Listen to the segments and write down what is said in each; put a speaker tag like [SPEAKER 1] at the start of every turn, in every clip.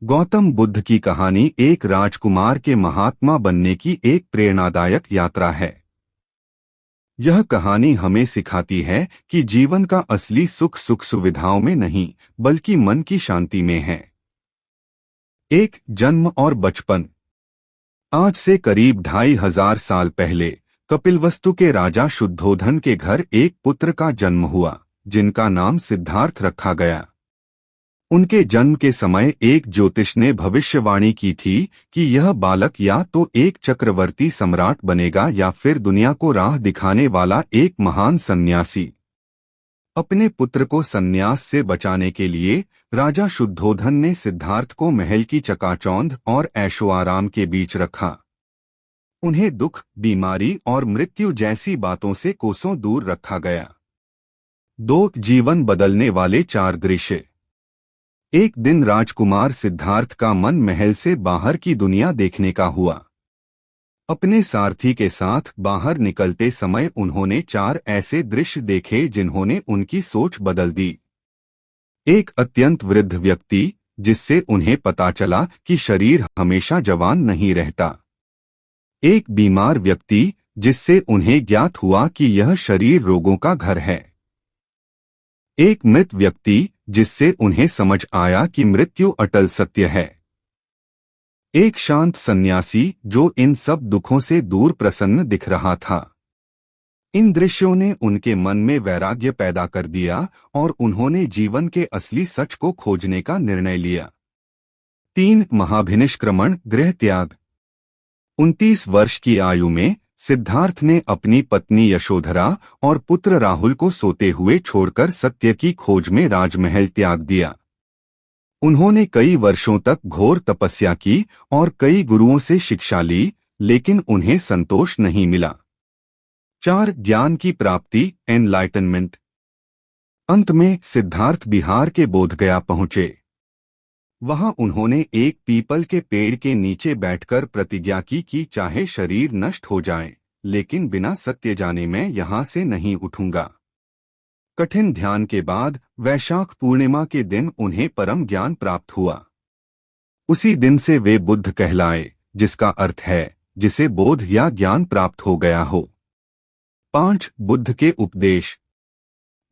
[SPEAKER 1] गौतम बुद्ध की कहानी एक राजकुमार के महात्मा बनने की एक प्रेरणादायक यात्रा है। यह कहानी हमें सिखाती है कि जीवन का असली सुख सुविधाओं में नहीं, बल्कि मन की शांति में है। एक जन्म और बचपन। आज से करीब 2500 साल पहले कपिलवस्तु के राजा शुद्धोधन के घर एक पुत्र का जन्म हुआ, जिनका नाम सिद्धार्थ रखा गया। उनके जन्म के समय एक ज्योतिष ने भविष्यवाणी की थी कि यह बालक या तो एक चक्रवर्ती सम्राट बनेगा या फिर दुनिया को राह दिखाने वाला एक महान सन्यासी। अपने पुत्र को सन्यास से बचाने के लिए राजा शुद्धोधन ने सिद्धार्थ को महल की चकाचौंध और ऐशोआराम के बीच रखा। उन्हें दुख, बीमारी और मृत्यु जैसी बातों से कोसों दूर रखा गया। 2 जीवन बदलने वाले 4 दृश्य। एक दिन राजकुमार सिद्धार्थ का मन महल से बाहर की दुनिया देखने का हुआ। अपने सारथी के साथ बाहर निकलते समय उन्होंने 4 ऐसे दृश्य देखे जिन्होंने उनकी सोच बदल दी। एक अत्यंत वृद्ध व्यक्ति, जिससे उन्हें पता चला कि शरीर हमेशा जवान नहीं रहता। एक बीमार व्यक्ति, जिससे उन्हें ज्ञात हुआ कि यह शरीर रोगों का घर है। एक मृत व्यक्ति, जिससे उन्हें समझ आया कि मृत्यु अटल सत्य है। एक शांत सन्यासी, जो इन सब दुखों से दूर प्रसन्न दिख रहा था। इन दृश्यों ने उनके मन में वैराग्य पैदा कर दिया और उन्होंने जीवन के असली सच को खोजने का निर्णय लिया। 3 महाभिनिष्क्रमण, गृह त्याग। 29 वर्ष की आयु में सिद्धार्थ ने अपनी पत्नी यशोधरा और पुत्र राहुल को सोते हुए छोड़कर सत्य की खोज में राजमहल त्याग दिया। उन्होंने कई वर्षों तक घोर तपस्या की और कई गुरुओं से शिक्षा ली, लेकिन उन्हें संतोष नहीं मिला। 4 ज्ञान की प्राप्ति, एनलाइटनमेंट। अंत में सिद्धार्थ बिहार के बोधगया पहुंचे। वहां उन्होंने एक पीपल के पेड़ के नीचे बैठकर प्रतिज्ञा की कि चाहे शरीर नष्ट हो जाए, लेकिन बिना सत्य जाने मैं यहां से नहीं उठूंगा। कठिन ध्यान के बाद वैशाख पूर्णिमा के दिन उन्हें परम ज्ञान प्राप्त हुआ। उसी दिन से वे बुद्ध कहलाए, जिसका अर्थ है जिसे बोध या ज्ञान प्राप्त हो गया हो। 5 बुद्ध के उपदेश।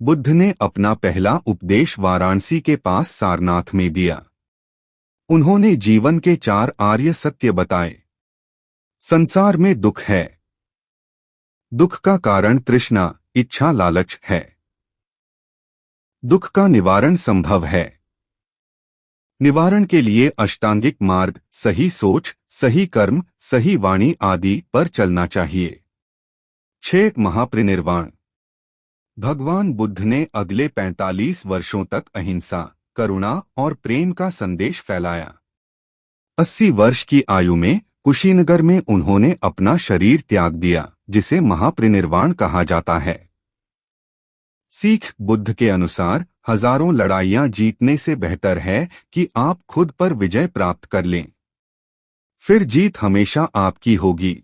[SPEAKER 1] बुद्ध ने अपना पहला उपदेश वाराणसी के पास सारनाथ में दिया। उन्होंने जीवन के 4 आर्य सत्य बताए। संसार में दुख है। दुख का कारण तृष्णा, इच्छा, लालच है। दुख का निवारण संभव है। निवारण के लिए अष्टांगिक मार्ग, सही सोच, सही कर्म, सही वाणी आदि पर चलना चाहिए। 6 महापरिनिर्वाण। भगवान बुद्ध ने अगले 45 वर्षों तक अहिंसा, करुणा और प्रेम का संदेश फैलाया। 80 वर्ष की आयु में कुशीनगर में उन्होंने अपना शरीर त्याग दिया, जिसे महापरिनिर्वाण कहा जाता है। सीख बुद्ध के अनुसार हजारों लड़ाइयां जीतने से बेहतर है कि आप खुद पर विजय प्राप्त कर लें। फिर जीत हमेशा आपकी होगी।